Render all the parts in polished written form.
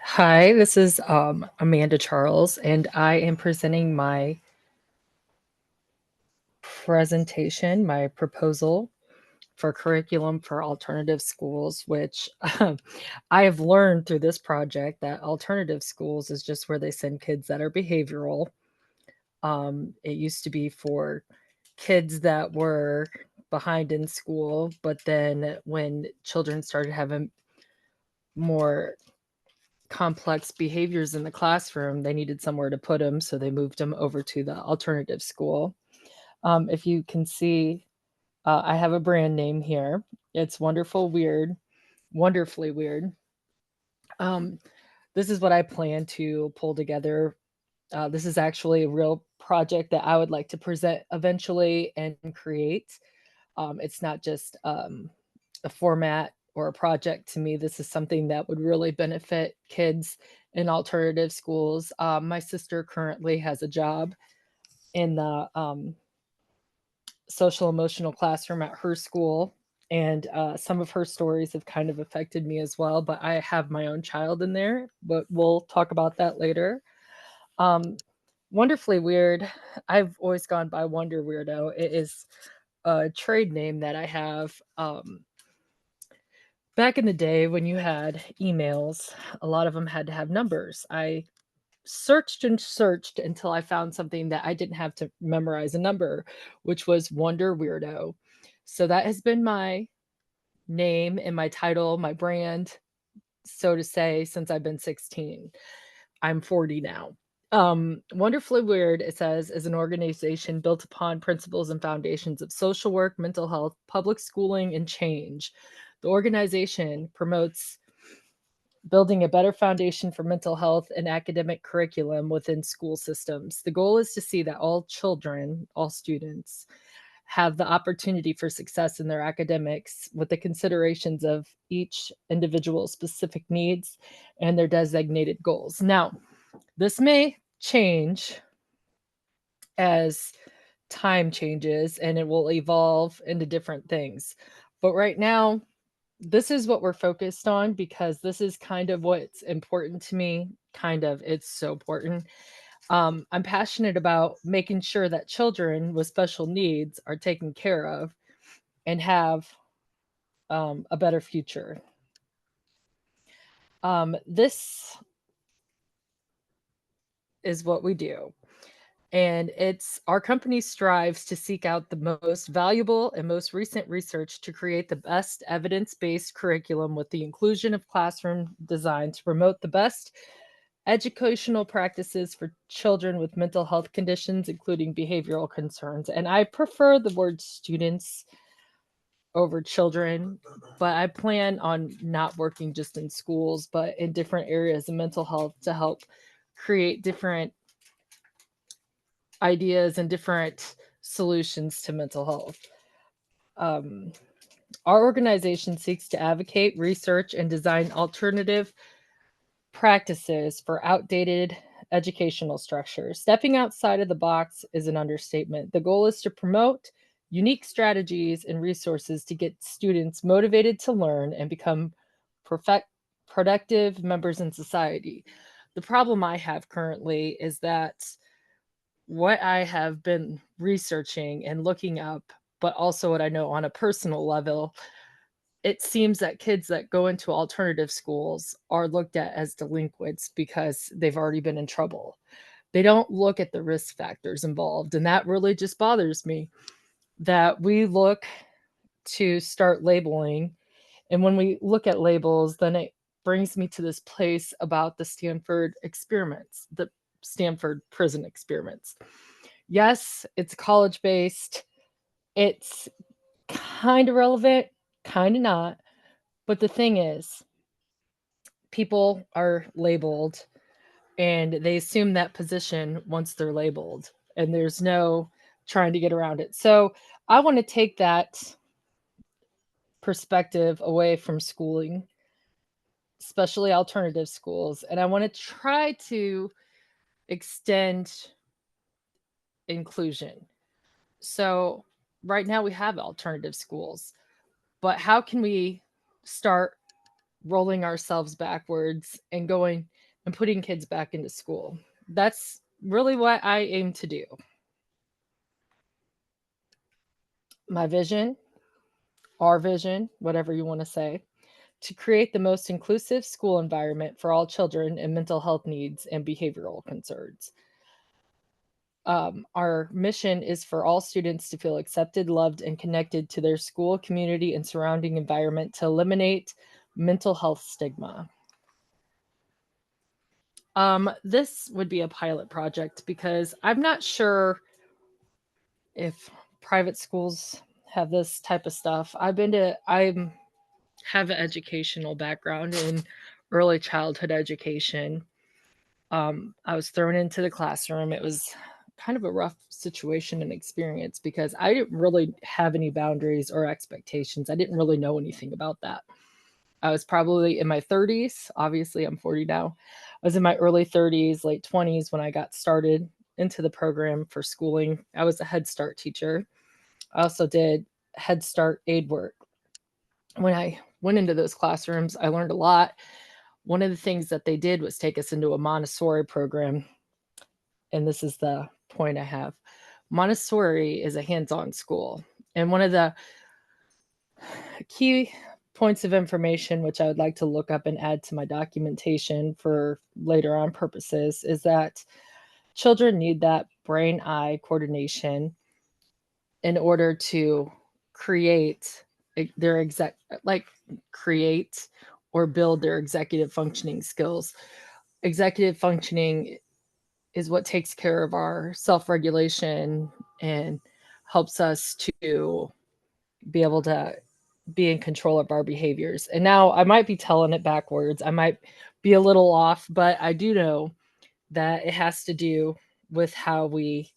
Hi, this is Amanda Charles, and I am presenting my presentation, my proposal for curriculum for alternative schools, which I have learned through this project that alternative schools is just where they send kids that are behavioral. It used to be for kids that were behind in school, but then when children started having more complex behaviors in the classroom, they needed somewhere to put them, so they moved them over to the alternative school. If you can see, I have a brand name here. It's Wonderful Weird, Wonderfully Weird. This is what I plan to pull together. This is actually a real project that I would like to present eventually and create. It's not just a format or a project to me. This is something that would really benefit kids in alternative schools. My sister currently has a job in the social emotional classroom at her school. And some of her stories have kind of affected me as well. But I have my own child in there, but we'll talk about that later. Um, Wonderfully Weird. I've always gone by Wonder Weirdo. It is a trade name that I have. Back in the day when you had emails, a lot of them had to have numbers. I searched and searched until I found something that I didn't have to memorize a number, which was Wonder Weirdo. So that has been my name and my title, my brand, so to say, since I've been 16. I'm 40 now. Wonderfully Weird, it says, is an organization built upon principles and foundations of social work, mental health, public schooling, and change. The organization promotes building a better foundation for mental health and academic curriculum within school systems. The goal is to see that all children, all students, have the opportunity for success in their academics with the considerations of each individual's specific needs and their designated goals. Now, this may change as time changes and it will evolve into different things. But right now, this is what we're focused on because this is kind of what's important to me. Kind of, it's so important. I'm passionate about making sure that children with special needs are taken care of and have a better future. This is what we do. And it's our company strives to seek out the most valuable and most recent research to create the best evidence-based curriculum with the inclusion of classroom design to promote the best educational practices for children with mental health conditions, including behavioral concerns. And I prefer the word students over children, but I plan on not working just in schools, but in different areas of mental health to help create different ideas and different solutions to mental health. Um, our organization seeks to advocate, research, and design alternative practices for outdated educational structures. Stepping outside of the box is an understatement. The goal is to promote unique strategies and resources to get students motivated to learn and become productive members in society. The problem I have currently is that what I have been researching and looking up, but also what I know on a personal level, it seems that kids that go into alternative schools are looked at as delinquents because they've already been in trouble. They don't look at the risk factors involved. And that really just bothers me that we look to start labeling. And when we look at labels, then it brings me to this place about the Stanford experiments, the Stanford prison experiments. Yes, it's college based. It's kind of relevant, kind of not. But the thing is, people are labeled and they assume that position once they're labeled, and there's no trying to get around it. So I want to take that perspective away from schooling, especially alternative schools, and I want to try to extend inclusion. So right now we have alternative schools. But how can we start rolling ourselves backwards and going and putting kids back into school? That's really what I aim to do. My vision, our vision, whatever you want to say, to create the most inclusive school environment for all children and mental health needs and behavioral concerns. Our mission is for all students to feel accepted, loved, and connected to their school, community, and surrounding environment to eliminate mental health stigma. This would be a pilot project because I'm not sure if private schools have this type of stuff. I have an educational background in early childhood education. I was thrown into the classroom. It was kind of a rough situation and experience because I didn't really have any boundaries or expectations. I didn't really know anything about that. I was probably in my 30s. Obviously, I'm 40 now. I was in my early 30s, late 20s when I got started into the program for schooling. I was a Head Start teacher. I also did Head Start aid work. When I went into those classrooms, I learned a lot. One of the things that they did was take us into a Montessori program. And this is the point I have. Montessori is a hands on school. And one of the key points of information, which I would like to look up and add to my documentation for later on purposes, is that children need that brain eye coordination in order to create their create or build their executive functioning skills. Executive functioning is what takes care of our self-regulation and helps us to be able to be in control of our behaviors. And now I might be telling it backwards. I might be a little off, but I do know that it has to do with how we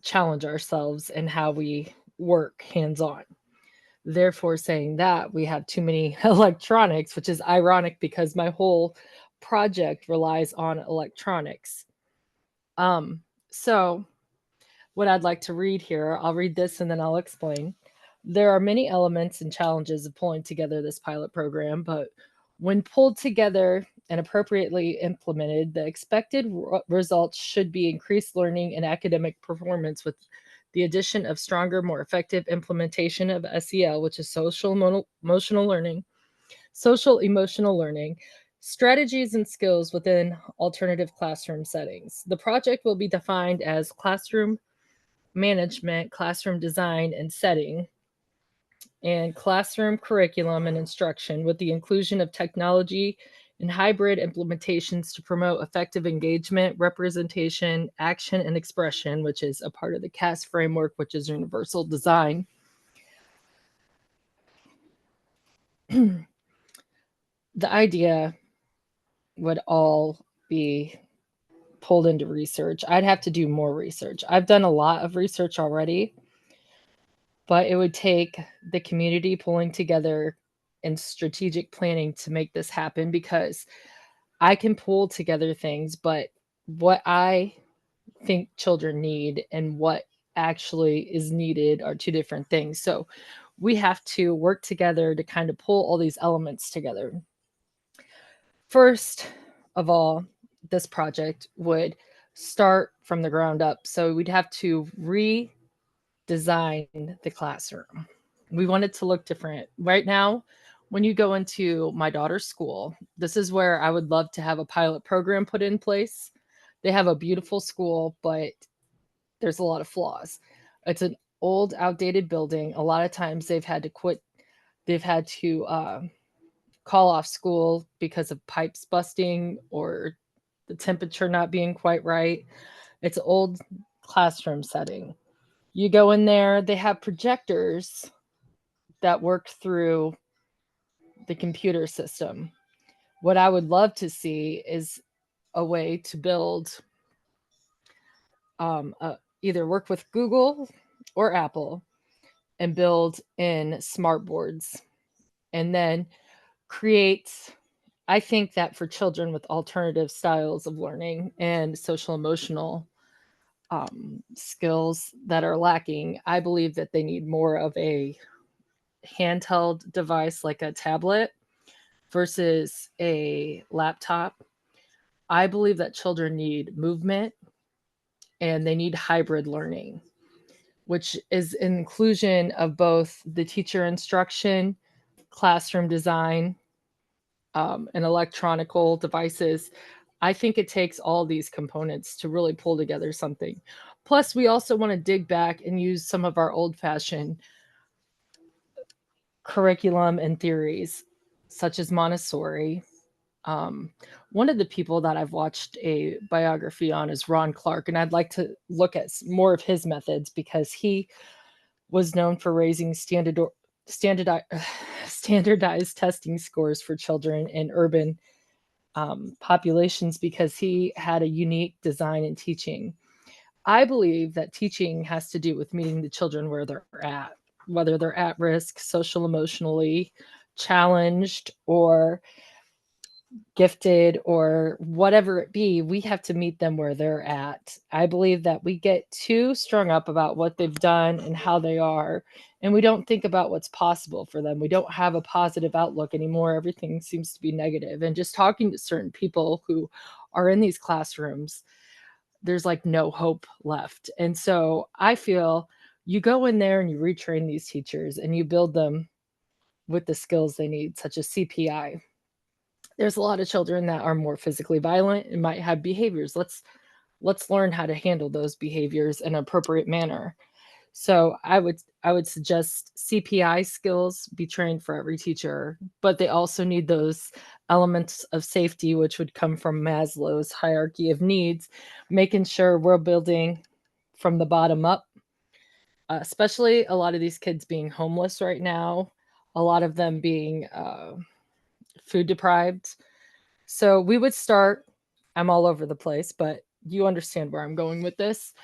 challenge ourselves and how we work hands on. Therefore, saying that we have too many electronics, which is ironic because my whole project relies on electronics. So what I'd like to read here, I'll read this and then I'll explain. There are many elements and challenges of pulling together this pilot program, but when pulled together and appropriately implemented, the expected results should be increased learning and academic performance with the addition of stronger, more effective implementation of SEL, which is emotional learning, social emotional learning, strategies and skills within alternative classroom settings. The project will be defined as classroom management, classroom design and setting, and classroom curriculum and instruction with the inclusion of technology and hybrid implementations to promote effective engagement, representation, action, and expression, which is a part of the CAS framework, which is universal design. The idea would all be pulled into research. I'd have to do more research. I've done a lot of research already, but it would take the community pulling together and strategic planning to make this happen because I can pull together things, but what I think children need and what actually is needed are two different things. So we have to work together to kind of pull all these elements together. First of all, this project would start from the ground up. So we'd have to redesign the classroom. We want it to look different. Right now, when you go into my daughter's school, this is where I would love to have a pilot program put in place. They have a beautiful school, but there's a lot of flaws. It's an old, outdated building. A lot of times they've had to quit, they've had to call off school because of pipes busting or the temperature not being quite right. It's an old classroom setting. You go in there, they have projectors that work through the computer system. What I would love to see is a way to build either work with Google or Apple and build in smart boards and then create. I think that for children with alternative styles of learning and social emotional skills that are lacking, I believe that they need more of a handheld device like a tablet versus a laptop. I believe that children need movement and they need hybrid learning, which is inclusion of both the teacher instruction, classroom design, and electronical devices. I think it takes all these components to really pull together something. Plus, we also want to dig back and use some of our old fashioned curriculum and theories, such as Montessori. Um, One of the people that I've watched a biography on is Ron Clark, and I'd like to look at more of his methods because he was known for raising standardized, standardized testing scores for children in urban populations because he had a unique design in teaching. I believe that teaching has to do with meeting the children where they're at, whether they're at risk, social, emotionally challenged, or gifted, or whatever it be. We have to meet them where they're at. I believe that we get too strung up about what they've done and how they are, and we don't think about what's possible for them. We don't have a positive outlook anymore. Everything seems to be negative. And just talking to certain people who are in these classrooms, there's like no hope left. And so I feel you go in there and you retrain these teachers and you build them with the skills they need, such as CPI. There's a lot of children that are more physically violent and might have behaviors. Let's learn how to handle those behaviors in an appropriate manner. So I would suggest CPI skills be trained for every teacher, but they also need those elements of safety, which would come from Maslow's hierarchy of needs, making sure we're building from the bottom up, especially a lot of these kids being homeless right now, a lot of them being food deprived. So we would start, I'm all over the place, but you understand where I'm going with this.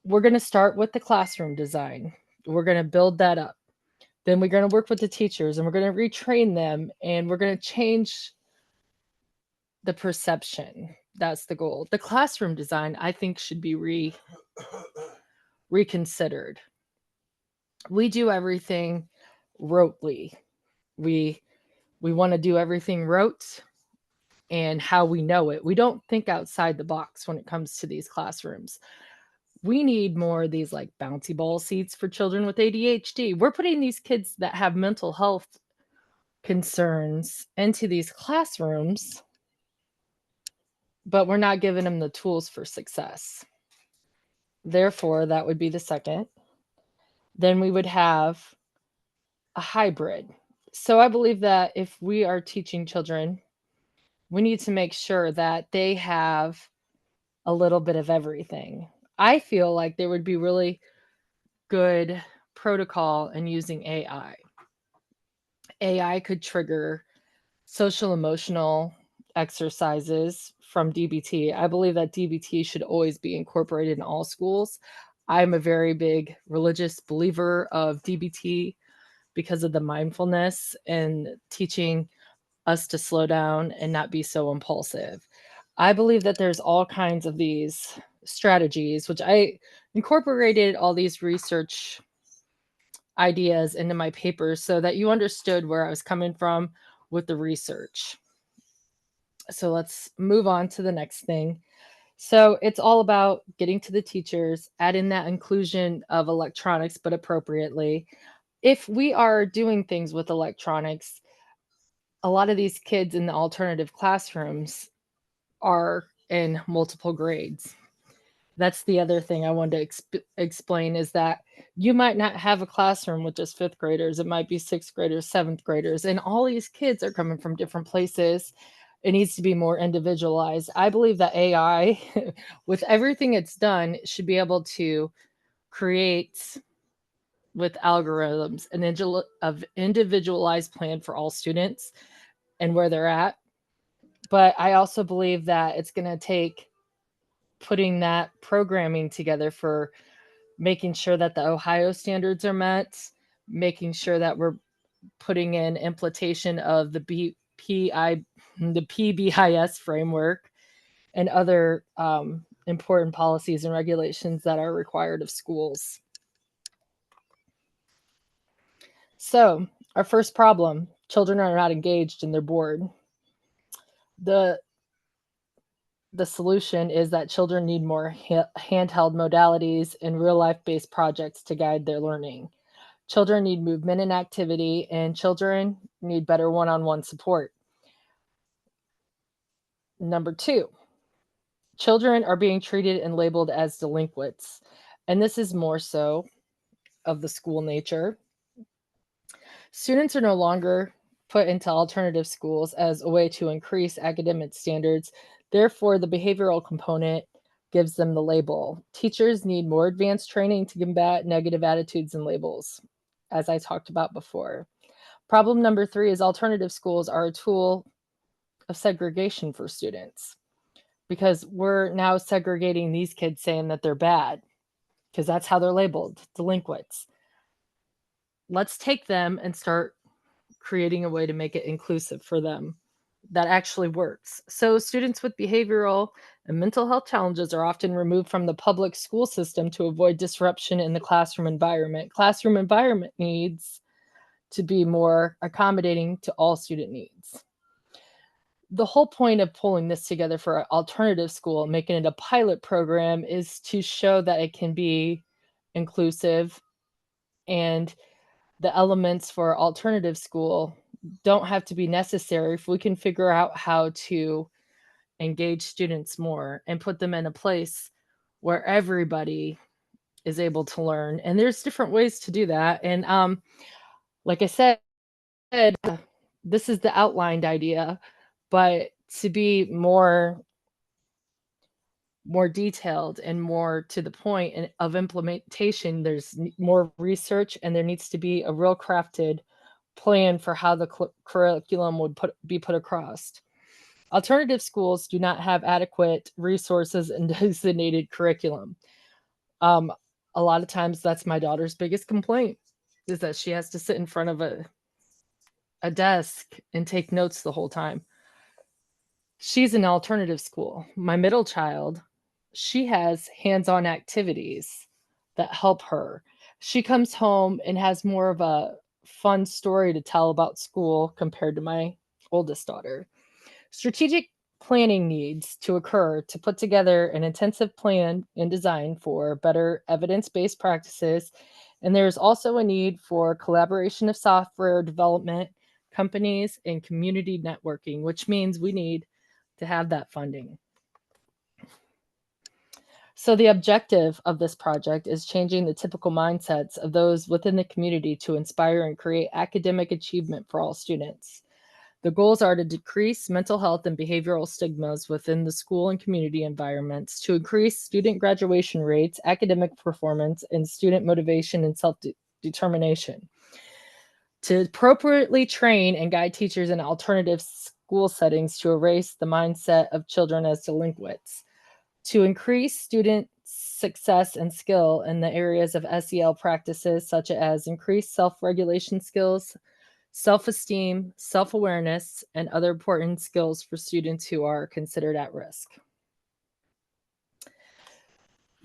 We're going to start with the classroom design. We're going to build that up. Then we're going to work with the teachers and we're going to retrain them and we're going to change the perception. That's the goal. The classroom design, I think, should be reconsidered. We do everything rotely. We we want to do everything rote and how we know it. We don't think outside the box when it comes to these classrooms. We need more of these like bouncy ball seats for children with ADHD. We're putting these kids that have mental health concerns into these classrooms, but we're not giving them the tools for success. Therefore, that would be the second. Then we would have a hybrid. So I believe that if we are teaching children, we need to make sure that they have a little bit of everything. I feel like there would be really good protocol in using AI. AI could trigger social emotional exercises from DBT. I believe that DBT should always be incorporated in all schools. I'm a very big religious believer of DBT because of the mindfulness and teaching us to slow down and not be so impulsive. I believe that there's all kinds of these strategies, which I incorporated all these research ideas into my papers so that you understood where I was coming from with the research. So let's move on to the next thing. So it's all about getting to the teachers, adding that inclusion of electronics, but appropriately. If we are doing things with electronics, a lot of these kids in the alternative classrooms are in multiple grades. That's the other thing I wanted to explain is that you might not have a classroom with just fifth graders. It might be sixth graders, seventh graders, and all these kids are coming from different places. It needs to be more individualized. I believe that AI, with everything it's done, should be able to create with algorithms an individualized plan for all students and where they're at. But I also believe that it's going to take putting that programming together for making sure that the Ohio standards are met, making sure that we're putting in implementation of the PBIS framework and other important policies and regulations that are required of schools. So, our first problem, children are not engaged and they're bored. The the solution is that children need more handheld modalities and real life based projects to guide their learning. Children need movement and activity, and children need better one on one support. Number two, children are being treated and labeled as delinquents. And this is more so of the school nature. Students are no longer put into alternative schools as a way to increase academic standards. Therefore, the behavioral component gives them the label. Teachers need more advanced training to combat negative attitudes and labels, as I talked about before. Problem number three is alternative schools are a tool of segregation for students because we're now segregating these kids saying that they're bad because that's how they're labeled, delinquents. Let's take them and start creating a way to make it inclusive for them that actually works. So, students with behavioral and mental health challenges are often removed from the public school system to avoid disruption in the classroom environment. Classroom environment needs to be more accommodating to all student needs. The whole point of pulling this together for an alternative school, making it a pilot program, is to show that it can be inclusive and the elements for alternative school don't have to be necessary if we can figure out how to engage students more and put them in a place where everybody is able to learn. And there's different ways to do that. And like I said, this is the outlined idea, but to be more detailed and more to the point of implementation, there's more research and there needs to be a real crafted plan for how the curriculum would be put across. Alternative schools do not have adequate resources and designated curriculum. Um, a lot of times that's my daughter's biggest complaint is that she has to sit in front of a desk and take notes the whole time. She's in alternative school. My middle child, she has hands-on activities that help her. She comes home and has more of a fun story to tell about school compared to my oldest daughter. Strategic planning needs to occur to put together an intensive plan and design for better evidence-based practices. And there's also a need for collaboration of software development, companies, and community networking, which means we need to have that funding. So the objective of this project is changing the typical mindsets of those within the community to inspire and create academic achievement for all students. The goals are to decrease mental health and behavioral stigmas within the school and community environments, to increase student graduation rates, academic performance, and student motivation and self-determination, to appropriately train and guide teachers in alternative school settings to erase the mindset of children as delinquents, to increase student success and skill in the areas of SEL practices such as increased self-regulation skills, self-esteem, self-awareness, and other important skills for students who are considered at risk.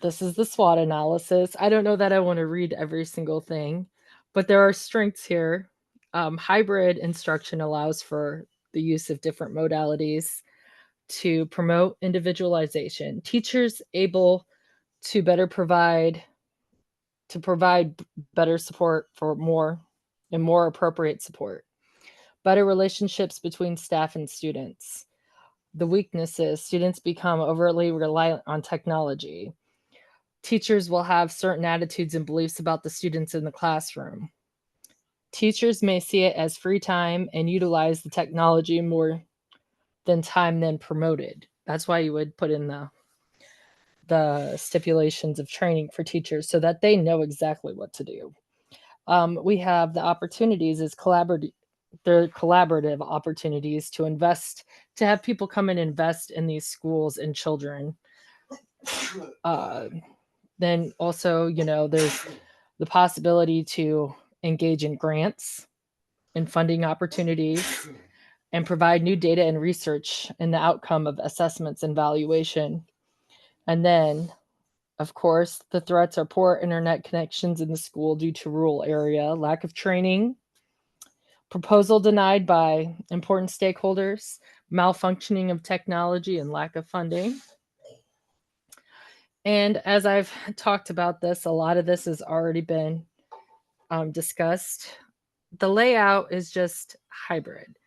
This is the SWOT analysis. I don't know that I want to read every single thing, but there are strengths here. Hybrid instruction allows for the use of different modalities to promote individualization. Teachers able to provide better support for more and more appropriate support. Better relationships between staff and students. The weaknesses, students become overly reliant on technology. Teachers will have certain attitudes and beliefs about the students in the classroom. Teachers may see it as free time and utilize the technology more than time then promoted. That's why you would put in the stipulations of training for teachers so that they know exactly what to do. We have the opportunities as collaborative opportunities to invest, to have people come and invest in these schools and children. Then also, there's the possibility to engage in grants and funding opportunities and provide new data and research in the outcome of assessments and valuation. And then, of course, the threats are poor internet connections in the school due to rural area, lack of training proposal denied by important stakeholders, malfunctioning of technology, and lack of funding. And as I've talked about this, a lot of this has already been discussed. The layout is just hybrid.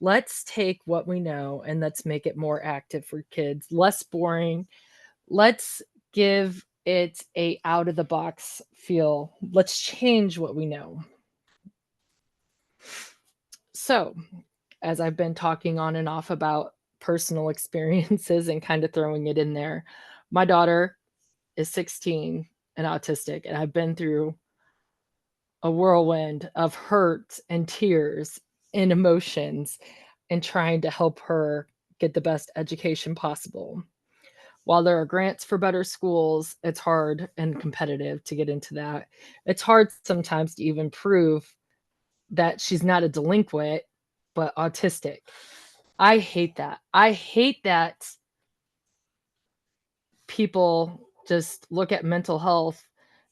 Let's take what we know and let's make it more active for kids, less boring. Let's give it a out of the box feel. Let's change what we know. So, as I've been talking on and off about personal experiences and kind of throwing it in there, my daughter is 16 and autistic, and I've been through a whirlwind of hurt and tears and emotions and trying to help her get the best education possible. While there are grants for better schools, it's hard and competitive to get into that. It's hard sometimes to even prove that she's not a delinquent, but autistic. I hate that. I hate that people just look at mental health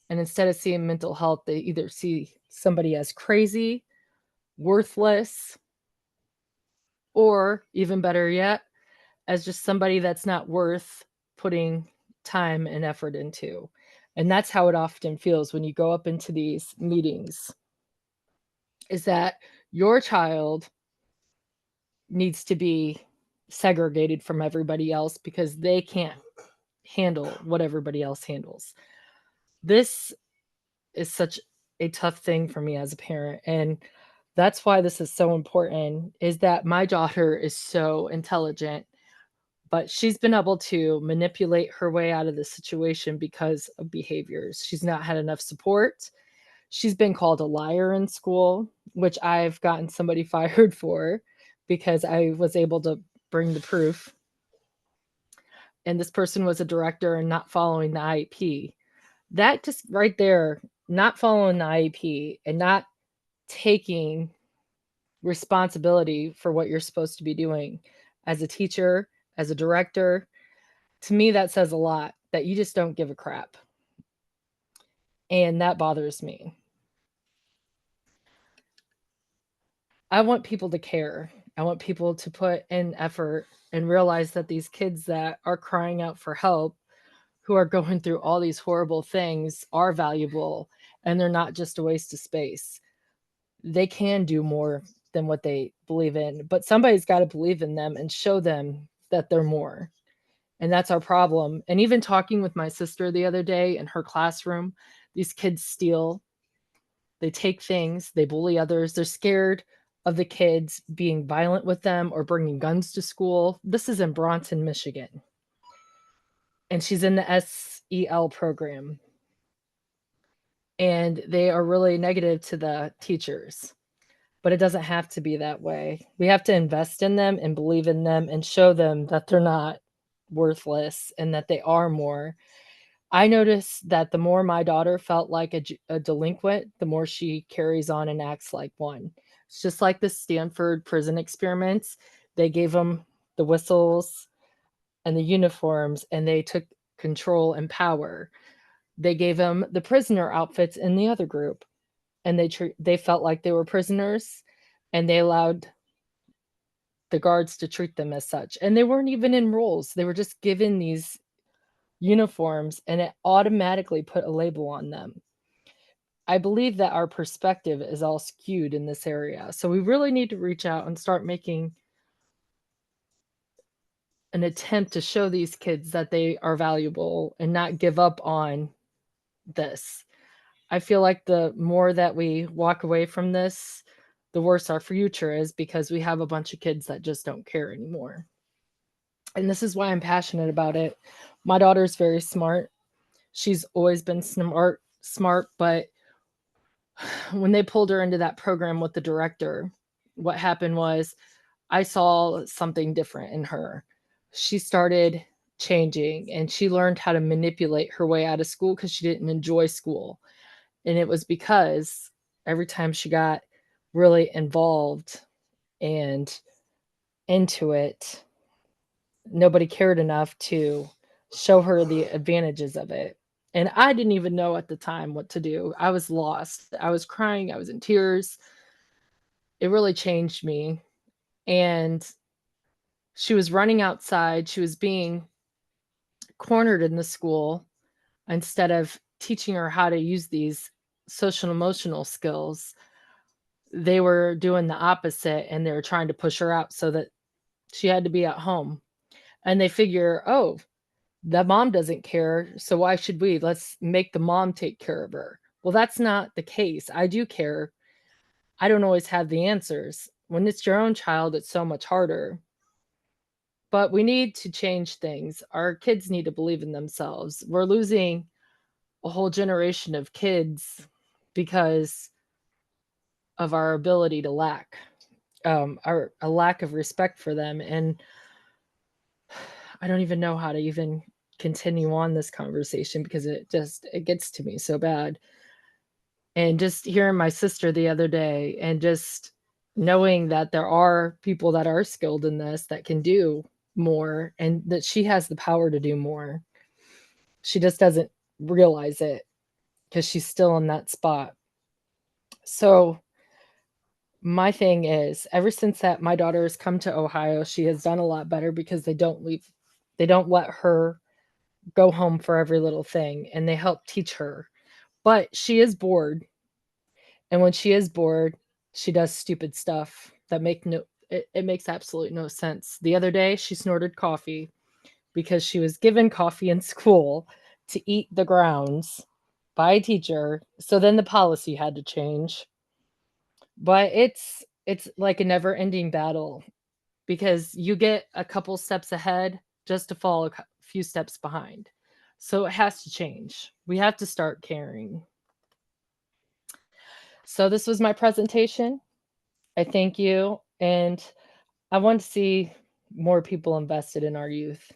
and instead of seeing mental health, they either see somebody as crazy, worthless, or even better yet, as just somebody that's not worth putting time and effort into. And that's how it often feels when you go up into these meetings is that your child needs to be segregated from everybody else because they can't handle what everybody else handles. This is such a tough thing for me as a parent, and that's why this is so important is that my daughter is so intelligent, but she's been able to manipulate her way out of the situation because of behaviors. She's not had enough support. She's been called a liar in school, which I've gotten somebody fired for because I was able to bring the proof. And this person was a director and not following the IEP. That just right there, not following the IEP and not taking responsibility for what you're supposed to be doing as a teacher, as a director, to me, that says a lot that you just don't give a crap. And that bothers me. I want people to care. I want people to put in effort and realize that these kids that are crying out for help, who are going through all these horrible things, are valuable and they're not just a waste of space. They can do more than what they believe in, but somebody's got to believe in them and show them that they're more. And that's our problem. And even talking with my sister the other day in her classroom, these kids steal, they take things, they bully others, they're scared of the kids being violent with them or bringing guns to school. This is in Bronson, Michigan. And she's in the SEL program. And they are really negative to the teachers. But it doesn't have to be that way. We have to invest in them and believe in them and show them that they're not worthless and that they are more. I noticed that the more my daughter felt like a delinquent, the more she carries on and acts like one. It's just like the Stanford prison experiments. They gave them the whistles and the uniforms, and they took control and power. They gave them the prisoner outfits in the other group, and they felt like they were prisoners, and they allowed the guards to treat them as such. And they weren't even in roles; they were just given these uniforms, and it automatically put a label on them. I believe that our perspective is all skewed in this area. So we really need to reach out and start making an attempt to show these kids that they are valuable and not give up on this. I feel like the more that we walk away from this, the worse our future is because we have a bunch of kids that just don't care anymore. And this is why I'm passionate about it. My daughter's very smart. She's always been smart, but when they pulled her into that program with the director, what happened was I saw something different in her. She started changing and she learned how to manipulate her way out of school because she didn't enjoy school. And it was because every time she got really involved and into it, nobody cared enough to show her the advantages of it. And I didn't even know at the time what to do. I was lost. I was crying. I was in tears. it really changed me. And she was running outside, she was being cornered in the school instead of teaching her how to use these social emotional skills. They were doing the opposite and they were trying to push her out so that she had to be at home. And they figure, oh, the mom doesn't care, so why should we? Let's make the mom take care of her. Well, that's not the case. I do care. I don't always have the answers. When it's your own child, it's so much harder. But we need to change things. Our kids need to believe in themselves. We're losing a whole generation of kids because of our ability to lack our a lack of respect for them. And I don't even know how to even continue on this conversation because it gets to me so bad. And just hearing my sister the other day and just knowing that there are people that are skilled in this that can do more and that she has the power to do more. She just doesn't realize it because she's still in that spot. So my thing is, ever since that my daughter has come to Ohio, she has done a lot better because they don't let her go home for every little thing and they help teach her. But she is bored. And when she is bored, she does stupid stuff that it makes absolutely no sense. The other day, she snorted coffee because she was given coffee in school to eat the grounds by a teacher. So then the policy had to change. But it's like a never-ending battle because you get a couple steps ahead just to fall a few steps behind. So it has to change. We have to start caring. So this was my presentation. I thank you, and I want to see more people invested in our youth.